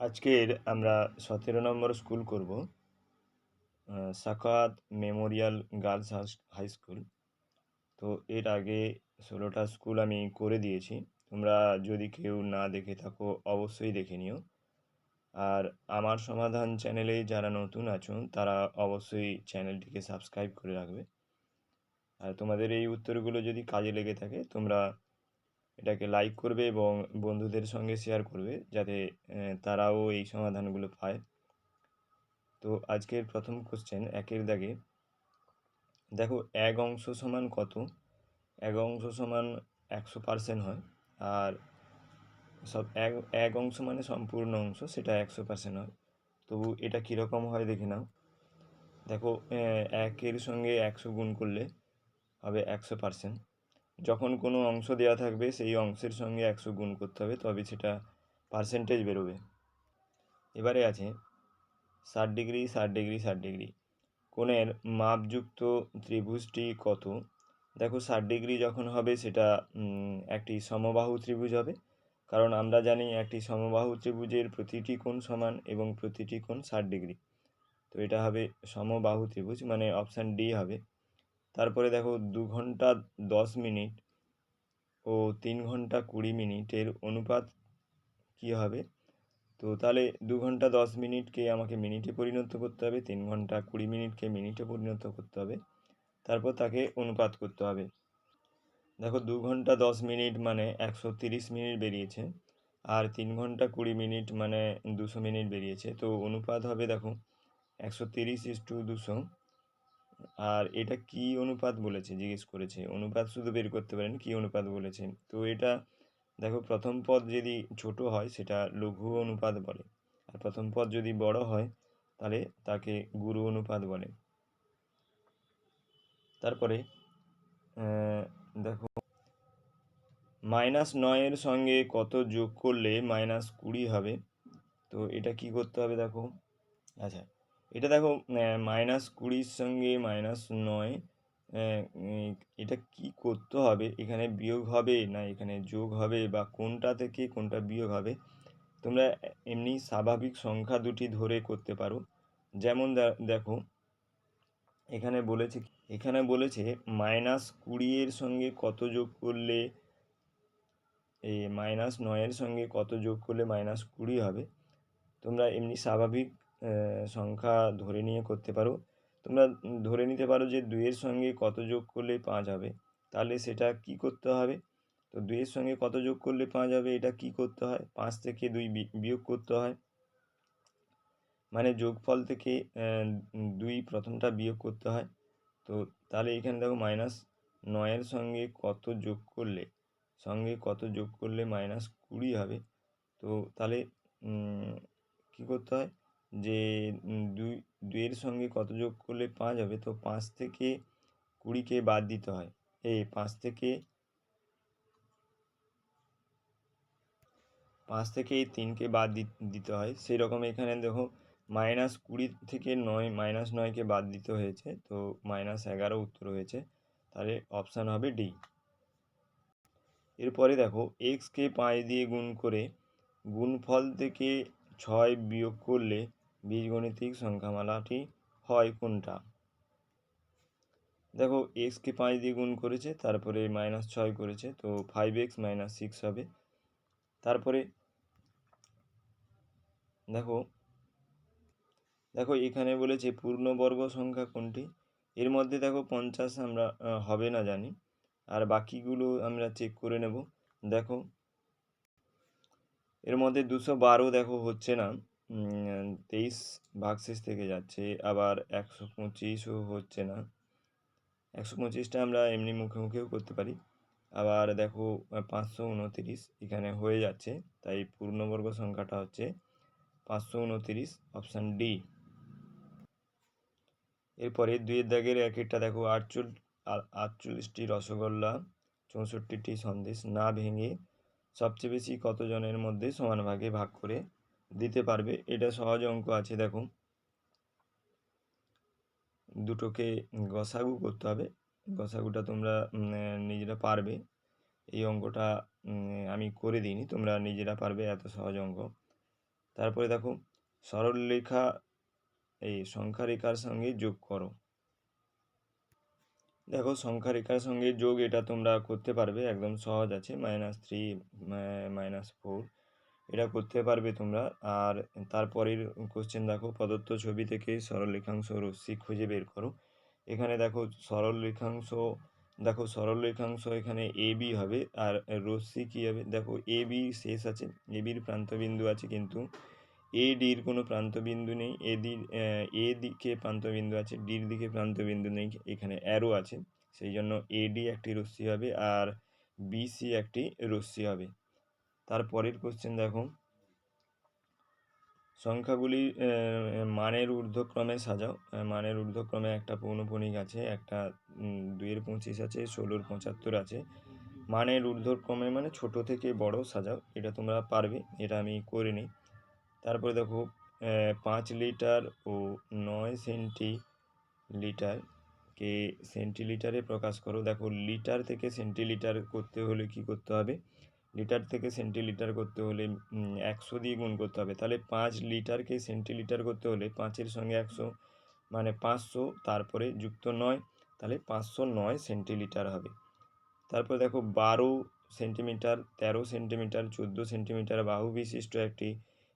আজকের আমরা 17 নম্বর স্কুল করব। Sakhawat memorial girls high school. তো এর আগে 16টা স্কুল আমি করে দিয়েছি। তোমরা যদি কেউ না দেখে থাকো অবশ্যই দেখে নিও। আর আমার সমাধান চ্যানেলে যারা নতুন আছো তারা অবশ্যই চ্যানেলটিকে সাবস্ক্রাইব করে রাখবে। আর তোমাদের এই উত্তরগুলো যদি কাজে লেগে থাকে তোমরা এটাকে লাইক করবে এবং বন্ধুদের সঙ্গে শেয়ার করবে যাতে তারাও এই সমাধানগুলো পায়। তো আজকের প্রথম কোশ্চেন একের দাগে দেখো, এক অংশ সমান কত? এক অংশ সমান 100% হয়। আর সব এক এক অংশ মানে সম্পূর্ণ অংশ, সেটা 100% হয়। তবু এটা কীরকম হয় দেখে নাও। দেখো, একের সঙ্গে 100 গুণ করলে হবে 100%। যখন কোনো অংশ দেওয়া থাকবে সেই অংশের সঙ্গে 100 গুণ করতে হবে, তবে সেটা পার্সেন্টেজ বেরোবে। এবারে আছে 60 ডিগ্রি 60 ডিগ্রি 60 ডিগ্রি কোণের মাপযুক্ত ত্রিভুজটি কত? দেখো, 60 ডিগ্রি যখন হবে সেটা একটি সমবাহু ত্রিভুজ হবে, কারণ আমরা জানি একটি সমবাহু ত্রিভুজের প্রতিটি কোণ সমান এবং প্রতিটি কোণ 60 ডিগ্রি। তো এটা হবে সমবাহু ত্রিভুজ, মানে অপশান ডি হবে। তারপরে দেখো, 2 ঘন্টা 10 মিনিট ও 3 ঘন্টা 20 মিনিটের অনুপাত কী হবে? তো তাহলে 2 ঘন্টা 10 মিনিটকে আমাকে মিনিটে পরিণত করতে হবে, 3 ঘন্টা 20 মিনিটকে মিনিটে পরিণত করতে হবে, তারপর তাকে অনুপাত করতে হবে। দেখো, 2 ঘন্টা 10 মিনিট মানে 130 মিনিট বেরিয়েছে, আর 3 ঘন্টা 20 মিনিট মানে 200 মিনিট বেরিয়েছে। তো অনুপাত হবে, দেখো, 130:200। আর এটা কি অনুপাত বলেছে জিজ্ঞেস করেছে, অনুপাত শুধু বের করতে পারেন, কি অনুপাত বলেছে। তো এটা দেখো, প্রথম পদ যদি ছোট হয় সেটা লঘু অনুপাত বলে, আর প্রথম পদ যদি বড় হয় তাহলে তাকে গুরু অনুপাত বলে। তারপরে দেখো, -9 সঙ্গে কত যোগ করলে -20 হবে? তো এটা কি করতে হবে দেখো। আচ্ছা, এটা দেখো, -20 সঙ্গে -9, এটা কি করতে হবে, এখানে বিয়োগ হবে না এখানে যোগ হবে, বা কোনটা থেকে কোনটা বিয়োগ হবে, তোমরা এমনি স্বাভাবিক সংখ্যা দুটি ধরে করতে পারো। যেমন দেখো, এখানে বলেছে -20 এর সঙ্গে কত যোগ করলে এই -9 সঙ্গে কত যোগ করলে -20 হবে। তোমরা এমনি স্বাভাবিক সংখ্যা ধরে নিয়ে করতে পারো। তোমরা ধরে নিতে পারো যে 2 এর সঙ্গে কত যোগ করলে 5 হবে, তাহলে সেটা কি করতে হবে? তো 2 এর সঙ্গে কত যোগ করলে 5 হবে, এটা কি করতে হয়? 5 থেকে 2 বিয়োগ করতে হয়, মানে যোগফল থেকে 2 প্রথমটা বিয়োগ করতে হয়। তো তাহলে এখানে দেখো, -9 এর সঙ্গে কত যোগ করলে -20 হবে। তো তাহলে কী করতে হয় যে 2 এর সঙ্গে কত যোগ করলে 5 হবে, তো 5 থেকে 20কে বাদ দিতে হয়। 5 থেকে এই 3কে বাদ দিতে হয়। সেই রকম এখানে দেখো, -20 থেকে 9কে বাদ দিতে হয়েছে, তো -11 উত্তর হয়েছে। তাহলে অপশান হবে ডি। এরপরে দেখো, এক্সকে 5 দিয়ে গুণ করে গুণফল থেকে 6 বিয়োগ করলে বীজগণিতিক সংখ্যামালাটি হয় কোনটা? দেখো, এক্সকে 5 দিয়ে গুণ করেছে, তারপরে -6 করেছে, তো 5x - 6 হবে। তারপরে দেখো এখানে বলেছে পূর্ণবর্গ সংখ্যা কোনটি। এর মধ্যে দেখো 50 আমরা হবে না জানি, আর বাকিগুলো আমরা চেক করে নেব। দেখো, এর মধ্যে 212 দেখো হচ্ছে না, 23 ভাগশেষ থেকে যাচ্ছে, আবার 125ও হচ্ছে না। 125টা আমরা এমনি মুখে মুখেও করতে পারি। আবার দেখো, 529 এখানে হয়ে যাচ্ছে, তাই পূর্ণবর্গ সংখ্যাটা হচ্ছে 529, অপশান ডি। এরপরে 2-এর দাগের একেরটা দেখো, 48টি রসগোল্লা 64টি সন্দেশ না ভেঙে সবচেয়ে বেশি কতজনের মধ্যে সমান ভাগে ভাগ করে দিতে পারবে। এটা সহজ অঙ্ক আছে। দেখো, দুটোকে গসাগু করতে হবে, গসাগুটা তোমরা নিজেরা পারবে। এই অঙ্কটা আমি করে দিইনি, তোমরা নিজেরা পারবে, এত সহজ অঙ্ক। তারপরে দেখো সরলরেখা এই সংখ্যা রেখার সঙ্গে যোগ করো। দেখো সংখ্যা রেখার সঙ্গে যোগ এটা তোমরা করতে পারবে, একদম সহজ আছে, -3 -4 এটা করতে পারবে তোমরা। আর তারপরের কোশ্চেন দেখো, প্রদত্ত ছবি থেকে সরলরেখাংশ রশ্মি খুঁজে বের করো। এখানে দেখো সরলরেখাংশ, দেখো সরলরেখাংশ এখানে এ বি হবে, আর রশ্মি কী হবে, দেখো এ বি শেষ আছে, এ বির প্রান্তবিন্দু আছে, কিন্তু এ ডির কোনো প্রান্তবিন্দু নেই। এ দিকে প্রান্তবিন্দু আছে, ডির দিকে প্রান্তবিন্দু নেই, এখানে অ্যারো আছে, সেই জন্য এডি একটি রশ্মি হবে আর বিসি একটি রশ্মি হবে। তারপরের কোশ্চেন দেখো, সংখ্যাগুলি মানের ঊর্ধ্বক্রমে সাজাও। মানের ঊর্ধ্বক্রমে একটা পৌনঃপুনিক আছে, একটা 2-এর 25 আছে, 16-র 75 আছে। মানের ঊর্ধ্বক্রমে মানে ছোট থেকে বড় সাজাও, এটা তোমরা পারবে, এটা আমি করে নিই। তারপরে দেখো 5 লিটার ও 9 সেন্টিলিটারকে সেন্টিলিটারে প্রকাশ করো। দেখো লিটার থেকে সেন্টিলিটার করতে হলে কি করতে হবে, লিটার থেকে সেন্টিলিটার করতে হলে 100 দিয়ে গুণ করতে হবে। তাহলে 5 লিটারকে সেন্টিলিটার করতে হলে 5-এর সঙ্গে 100 মানে 500, তারপরে যুক্ত 9, তাহলে 509 সেন্টিলিটার হবে। তারপর দেখো 12 সেন্টিমিটার, 13 সেন্টিমিটার, 14 সেন্টিমিটার বাহু বিশিষ্ট একটি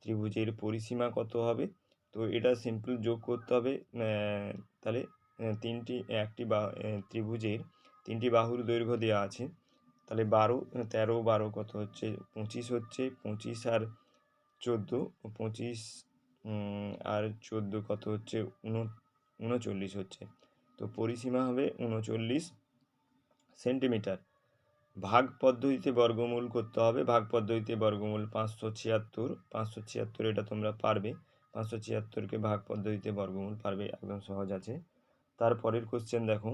ত্রিভুজের পরিসীমা কত হবে। তো এটা সিম্পল যোগ করতে হবে। তাহলে ত্রিভুজের 3টি বাহুর দৈর্ঘ্য দেওয়া আছে, তাহলে 12 13 12 কত হচ্ছে 25 হচ্ছে, 25 আর 14 25 আর 14 কত হচ্ছে 39 হচ্ছে। তো পরিসীমা হবে 39 সেন্টিমিটার। ভাগ পদ্ধতিতে বর্গমূল করতে হবে। ভাগ পদ্ধতিতে বর্গমূল 576, 576 এটা তোমরা পারবে, 576কে ভাগ পদ্ধতিতে বর্গমূল পারবে, একদম সহজ আছে। তারপরের কোশ্চেন দেখো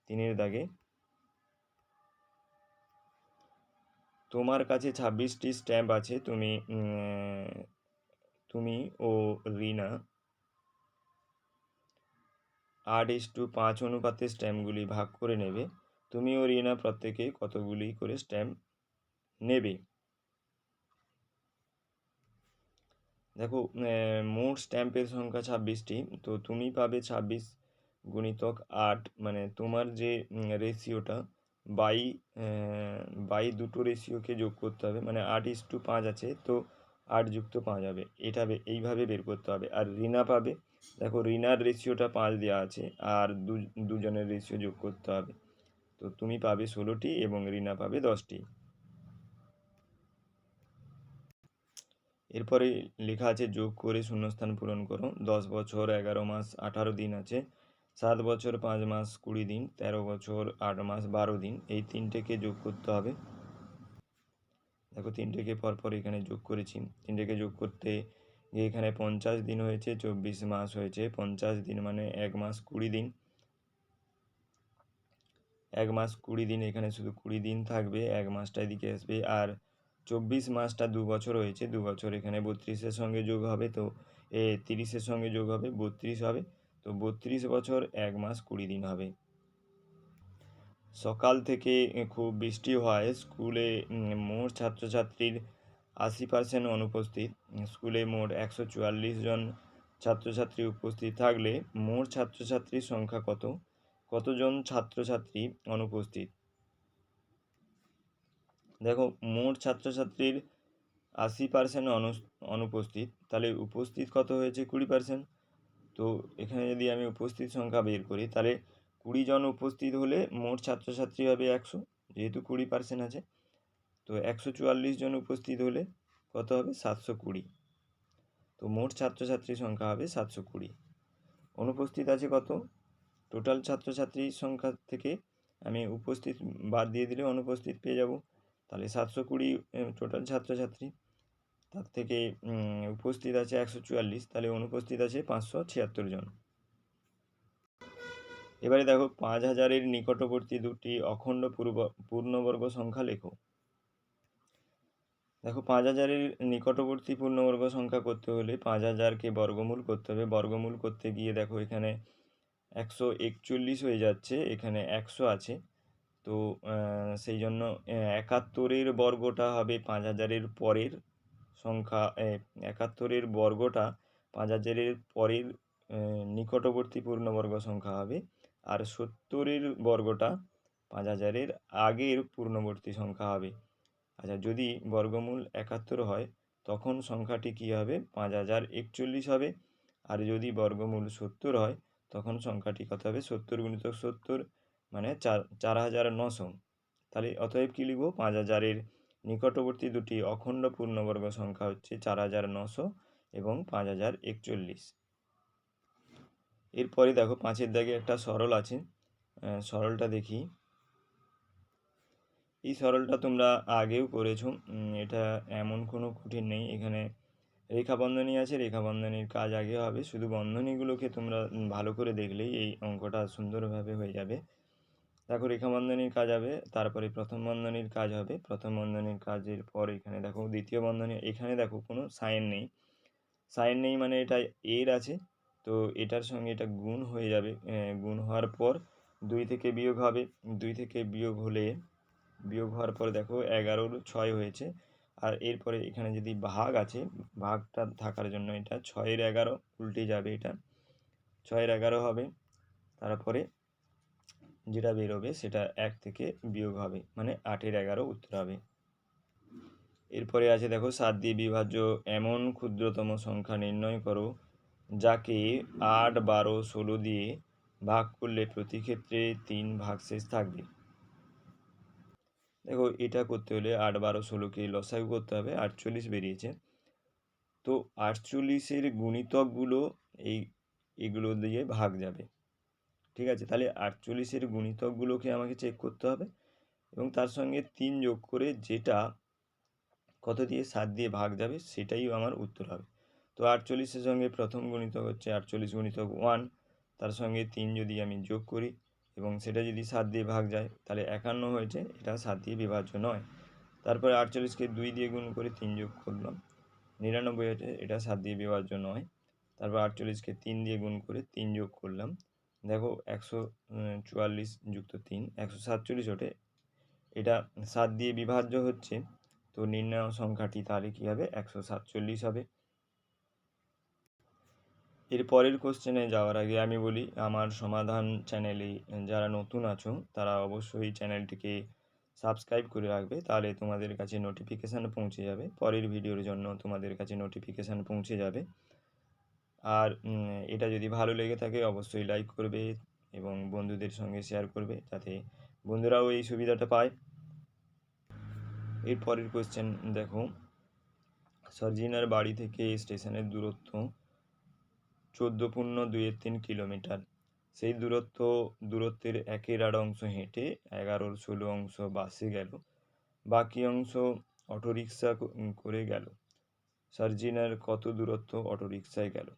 3-এর দাগে, তোমার কাছে 26টি স্ট্যাম্প আছে, তুমি ও রিনা 8:5 অনুপাতে স্ট্যাম্পগুলি ভাগ করে নেবে। তুমি ও রিনা প্রত্যেকে কতগুলি করে স্ট্যাম্প নেবে। দেখো মোট স্ট্যাম্পের সংখ্যা 26টি, তো তুমি পাবে 26 গুণিতক 8, মানে তোমার যে রেশিওটা বাই বাই দুটো রেশিওকে যোগ করতে হবে, মানে 8:5 আছে, তো 8 যুক্ত 5 হবে, এটা এইভাবে বের করতে হবে। আর রিনা পাবে, দেখো রিনার রেশিওটা 5 দেওয়া আছে, আর দুজনের রেশিও যোগ করতে হবে, তো তুমি পাবে 16টি এবং রিনা পাবে 10টি। এরপরে লেখা আছে যোগ করে শূন্যস্থান পূরণ করো। 10 বছর 11 মাস 18 দিন আছে, 7 বছর 5 মাস 20 দিন, 13 বছর 8 মাস 12 দিন, এই তিনটেকে যোগ করতে হবে। দেখো তিনটেকে পরপর এখানে যোগ করেছি। তিনটেকে যোগ করতে গিয়ে এখানে 50 দিন হয়েছে, 24 মাস হয়েছে, 50 দিন মানে 1 মাস 20 দিন, 1 মাস 20 দিন, এখানে শুধু 20 দিন থাকবে, 1 মাসটা এদিকে আসবে। আর 24 মাসটা 2 বছর হয়েছে, 2 বছর এখানে 32-এর সঙ্গে যোগ হবে, তো 30-এর সঙ্গে যোগ হবে 32 হবে, তো 32 বছর 1 মাস 20 দিন হবে। সকাল থেকে খুব বৃষ্টি হয়, স্কুলে মোট ছাত্রছাত্রীর 80% অনুপস্থিত। স্কুলে মোট 144 জন ছাত্রছাত্রী উপস্থিত থাকলে মোট ছাত্রছাত্রীর সংখ্যা কত, কতজন ছাত্রছাত্রী অনুপস্থিত। দেখো মোট ছাত্রছাত্রীর 80% অনুপস্থিত, তাহলে উপস্থিত কত হয়েছে 20%। তো এখানে যদি আমি উপস্থিত সংখ্যা বের করি, তাহলে 20 জন উপস্থিত হলে মোট ছাত্রছাত্রী হবে 100, যেহেতু 20% আছে, তো 144 জন উপস্থিত হলে কত হবে 720, তো মোট ছাত্রছাত্রীর সংখ্যা হবে 720। অনুপস্থিত আছে কত, টোটাল ছাত্রছাত্রীর সংখ্যা থেকে আমি উপস্থিত বাদ দিয়ে দিলে অনুপস্থিত পেয়ে যাব, তাহলে 720 টোটাল ছাত্রছাত্রী, তার থেকে উপস্থিত আছে 144, তাহলে অনুপস্থিত আছে 576 জন। এবারে দেখো 5000-এর নিকটবর্তী দুটি অখণ্ড পূর্ণবর্গ সংখ্যা লেখো। দেখো 5000-এর নিকটবর্তী পূর্ণবর্গ সংখ্যা করতে হলে 5000-কে বর্গমূল করতে হবে। বর্গমূল করতে গিয়ে দেখো এখানে 141 হয়ে যাচ্ছে, এখানে 100 আছে, তো সেই জন্য 71-এর বর্গটা হবে 5000-এর পরের সংখ্যা 71-এর বর্গটা 5000-এর পরের নিকটবর্তী পূর্ণবর্গ সংখ্যা হবে, আর 70-এর বর্গটা 5000-এর আগের পূর্ণবর্তী সংখ্যা হবে। আচ্ছা, যদি বর্গমূল 71 হয় তখন সংখ্যাটি কী হবে? 5041 হবে। আর যদি বর্গমূল 70 হয় তখন সংখ্যাটি কত হবে? 70 গুণিতক 70 মানে 4900। তাহলে অতএব কী লিখব? 5000-এর নিকটবর্তী দুটি অখণ্ড পূর্ণবর্গ সংখ্যা হচ্ছে 4900 এবং 5041। এরপরে দেখো 5-এর দাগে একটা সরল আছে, সরলটা দেখি। এই সরলটা তোমরা আগেও করেছো, এটা এমন কোনো কঠিন নেই। এখানে রেখা বন্ধনী আছে, রেখা বন্ধনীর কাজ আগে হবে, শুধু বন্ধনীগুলোকে তোমরা ভালো করে দেখলেই এই অঙ্কটা সুন্দরভাবে হয়ে যাবে। দেখো, রেখা বন্ধনীর কাজ হবে, তারপরে প্রথম বন্ধনীর কাজ হবে, প্রথম বন্ধনীর কাজের পর এখানে দেখো দ্বিতীয় বন্ধনী, এখানে দেখো কোনো সাইন নেই। সাইন নেই মানে এটা এর আছে, তো এটার সঙ্গে এটা গুণ হয়ে যাবে। গুণ হওয়ার পর 2 থেকে বিয়োগ হবে, 2 থেকে বিয়োগ হওয়ার পর দেখো 11-র 6 হয়েছে। আর এরপরে এখানে যদি ভাগ আছে, ভাগটা থাকার জন্য এটা 6-এর 11 উল্টে যাবে, এটা 6-এর 11 হবে। তারপরে যেটা বেরোবে সেটা 1 থেকে বিয়োগ হবে, মানে 8-এর 11 উত্তর হবে। এরপরে আছে দেখো 7 দিয়ে বিভাজ্য এমন ক্ষুদ্রতম সংখ্যা নির্ণয় করো যাকে 8, 12, 16 দিয়ে ভাগ করলে প্রতি ক্ষেত্রে 3 ভাগশেষ থাকবে। দেখো, এটা করতে হলে 8, 12, 16কে লসাগু করতে হবে, 48 বেরিয়েছে। তো 48-এর গুণিতকগুলো এগুলো দিয়ে ভাগ যাবে। ঠিক আছে, তাহলে 48-এর গুণিতকগুলোকে আমাকে চেক করতে হবে এবং তার সঙ্গে 3 যোগ করে যেটা কত দিয়ে 7 দিয়ে ভাগ যাবে সেটাই আমার উত্তর হবে। তো 48-এর সঙ্গে প্রথম গুণিতক হচ্ছে 48 গুণিতক 1, তার সঙ্গে 3 যদি আমি যোগ করি এবং সেটা যদি 7 দিয়ে ভাগ যায় তাহলে 51 হয়েছে, এটা 7 দিয়ে বিভাজ্য নয়। তারপরে 48-কে 2 দিয়ে গুণ করে 3 যোগ করলাম, 99 হয়েছে, এটা 7 দিয়ে বিভাজ্য নয়। তারপর 48-কে 3 দিয়ে গুণ করে 3 যোগ করলাম, দেখো 144 যুক্ত 3 147 ওঠে, এটা 7 দিয়ে বিভাজ্য হচ্ছে। তো নির্ণয় সংখ্যাটি তাহলে কী হবে? 147 হবে। এর পরের কোশ্চেনে যাওয়ার আগে আমি বলি, আমার সমাধান চ্যানেলে যারা নতুন আছো তারা অবশ্যই চ্যানেলটিকে সাবস্ক্রাইব করে রাখবে, তাহলে তোমাদের কাছে নোটিফিকেশান পৌঁছে যাবে, পরের ভিডিওর জন্য তোমাদের কাছে নোটিফিকেশান পৌঁছে যাবে। আর এটা যদি ভালো লেগে থাকে অবশ্যই লাইক করবে এবং বন্ধুদের সঙ্গে শেয়ার করবে, যাতে বন্ধুরাও এই সুবিধাটা পায়। এর পরের কোশ্চেন দেখো, সরজিনার বাড়ি থেকে স্টেশনের দূরত্ব 14.2-3 কিলোমিটার। সেই দূরত্বের 1/8 অংশ হেঁটে, 11-র 16 অংশ বাসে গেল, বাকি অংশ অটোরিকশা করে গেল। সরজিনার কত দূরত্ব অটোরিকশায় গেল?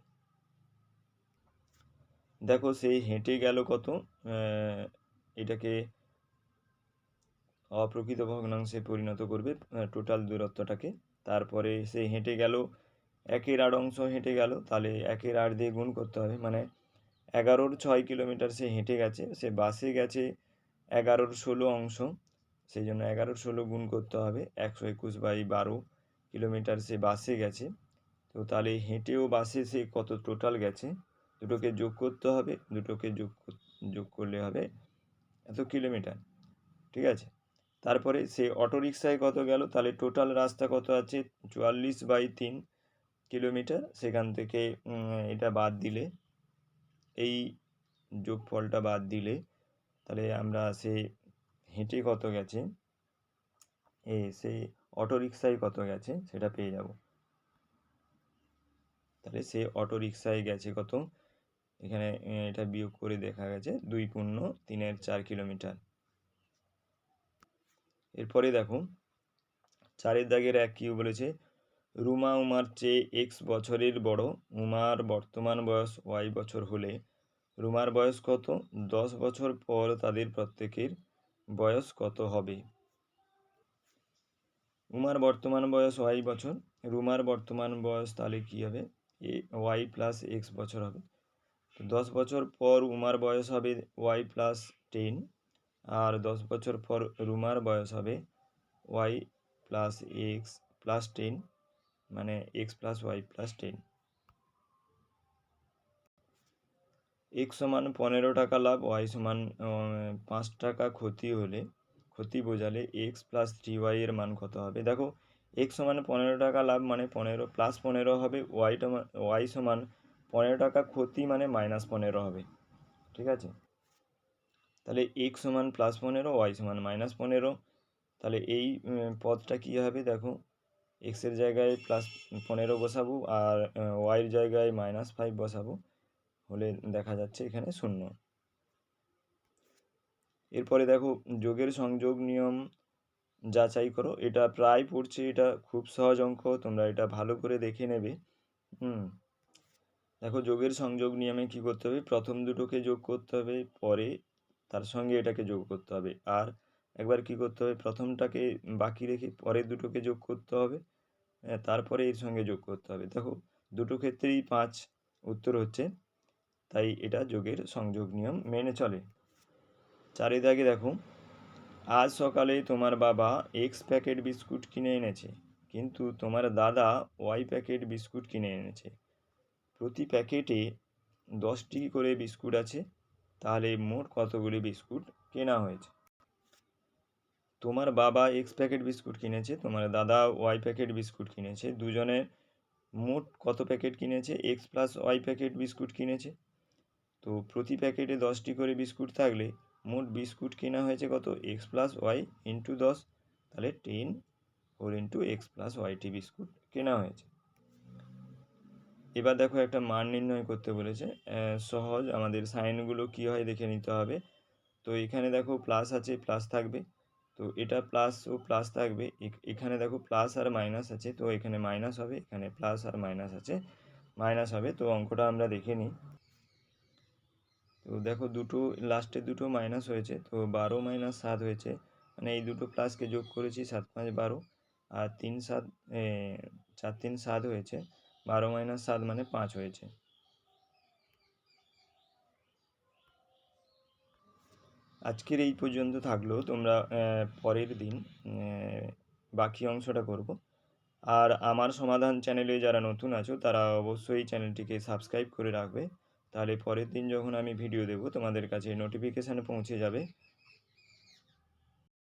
দেখো, সেই হেঁটে গেল কত, এটাকে অপ্রকৃত ভগ্নাংশে পরিণত করবে টোটাল দূরত্বটাকে। তারপরে সে হেঁটে গেল 1/8 অংশ হেঁটে গেল, তাহলে 1/8 দিয়ে গুণ করতে হবে, মানে 11-র 6 কিলোমিটার সে হেঁটে গেছে, সে বাসে গেছে 11-র 16 অংশ, সেই জন্য 11-র 16 গুণ করতে হবে, 121/12 কিলোমিটার সে বাসে গেছে। তো তাহলে হেঁটেও বাসে সে কত টোটাল গেছে, দুটোকে যোগ করতে হবে, দুটোকে যোগ করলে হবে এত কিলোমিটার। ঠিক আছে, তারপরে সে অটোরিকশায় কত গেল, তাহলে টোটাল রাস্তা কত আছে? 44/3 কিলোমিটার। সেখান থেকে এটা বাদ দিলে, এই যোগফলটা বাদ দিলে তাহলে আমরা সে হেঁটে কত গেছে, সে অটোরিকশায় কত গেছে সেটা পেয়ে যাব। তাহলে সে অটোরিকশায় গেছে কত, এখানে এটা বিয়োগ করে দেখা গেছে 2.3-4 কিলোমিটার। এরপরে দেখো 4-এর দাগের 1 কি বলেছে, রুমা উমার চেয়ে x বছরের বড়, উমার বর্তমান বয়স y বছর হলে রুমার বয়স কত? 10 বছর পর তাদের প্রত্যেকের বয়স কত হবে? উমার বর্তমান বয়স y বছর, রুমার বর্তমান বয়স তাহলে কী হবে? y প্লাস x বছর হবে। 10 বছর পর উমার বয়স হবে y প্লাস 10, আর 10 বছর পর রুমার বয়স হবে y প্লাস x প্লাস 10, মানে এক্স প্লাস ওয়াই প্লাস 10। এক্স সমান 15 টাকা লাভ, ওয়াই সমান 5 টাকা ক্ষতি হলে, ক্ষতি বোঝালে এক্স প্লাস 3y এর মান কত হবে? দেখো এক্স সমান 15 টাকা লাভ মানে 15 প্লাস 15 হবে, ওয়াই সমান 15 টাকা ক্ষতি মানে -15 হবে। ঠিক আছে, তাহলে এক্স সমান +15, ওয়াই সমান -15। তাহলে এই পদটা কী হবে? দেখো এক্সের জায়গায় +15 বসাবো আর ওয়াইয়ের জায়গায় -5 বসাবো, হলে দেখা যাচ্ছে এখানে 0। এরপরে দেখো যোগের সংযোগ নিয়ম যাচাই করো। এটা প্রায় পড়ছে, এটা খুব সহজ অঙ্ক, তোমরা এটা ভালো করে দেখে নেবে। দেখো যোগের সংযোগ নিয়মে কি করতে হবে? প্রথম দুটোকে যোগ করতে হবে, পরে তার সঙ্গে এটাকে যোগ করতে হবে, আর একবার কি করতে হবে? প্রথমটাকে বাকি রেখে পরের দুটোকে যোগ করতে হবে, তারপরে এর সঙ্গে যোগ করতে হবে। দেখো দুটো ক্ষেত্রেই 5 উত্তর হচ্ছে, তাই এটা যোগের সংযোগ নিয়ম মেনে চলে। 4 দাগে দেখো, আজ সকালে তোমার বাবা এক্স প্যাকেট বিস্কুট কিনে এনেছে, কিন্তু তোমার দাদা ওয়াই প্যাকেট বিস্কুট কিনে এনেছে। প্রতি প্যাকেটে 10টি করে বিস্কুট আছে, তাহলে মোট কতগুলি বিস্কুট কেনা হয়েছে? তোমার বাবা এক্স প্যাকেট বিস্কুট কিনেছে, তোমার দাদা ওয়াই প্যাকেট বিস্কুট কিনেছে, দুজনে মোট কত প্যাকেট কিনেছে? X plus Y packet biscuit কিনেছে। তো প্রতি প্যাকেটে 10টি করে বিস্কুট থাকলে মোট বিস্কুট কেনা হয়েছে কত? এক্স প্লাস ওয়াই ইন্টু 10, তাহলে 10 4 ইন্টু এক্স প্লাস ওয়াইটি বিস্কুট কেনা হয়েছে। এবার দেখো একটা মান নির্ণয় করতে বলেছে, সহজ, আমাদের সাইনগুলো কী হয় দেখে নিতে হবে। তো এখানে দেখো প্লাস আছে, প্লাস থাকবে, তো এটা প্লাস ও প্লাস থাকবে। এখানে দেখো প্লাস আর মাইনাস আছে, তো এখানে মাইনাস হবে, এখানে প্লাস আর মাইনাস আছে, মাইনাস হবে। তো অঙ্কটা আমরা দেখে নিই। তো দেখো দুটো লাস্টের দুটো মাইনাস হয়েছে, তো 12 - 7 হয়েছে, মানে এই দুটো প্লাসকে যোগ করেছি, 7 5 12, আর 3 7 4 3 7 হয়েছে, 12 - 7 মানে 5 হয়েছে। আজকের এই পর্যন্ত থাকলো, তোমরা পরের দিন বাকি অংশটা করব। আর আমার সমাধান চ্যানেলে যারা নতুন আছো তারা অবশ্যই চ্যানেলটিকে সাবস্ক্রাইব করে রাখবে, তাহলে পরের দিন যখন আমি ভিডিও দেব তোমাদের কাছে নোটিফিকেশান পৌঁছে যাবে।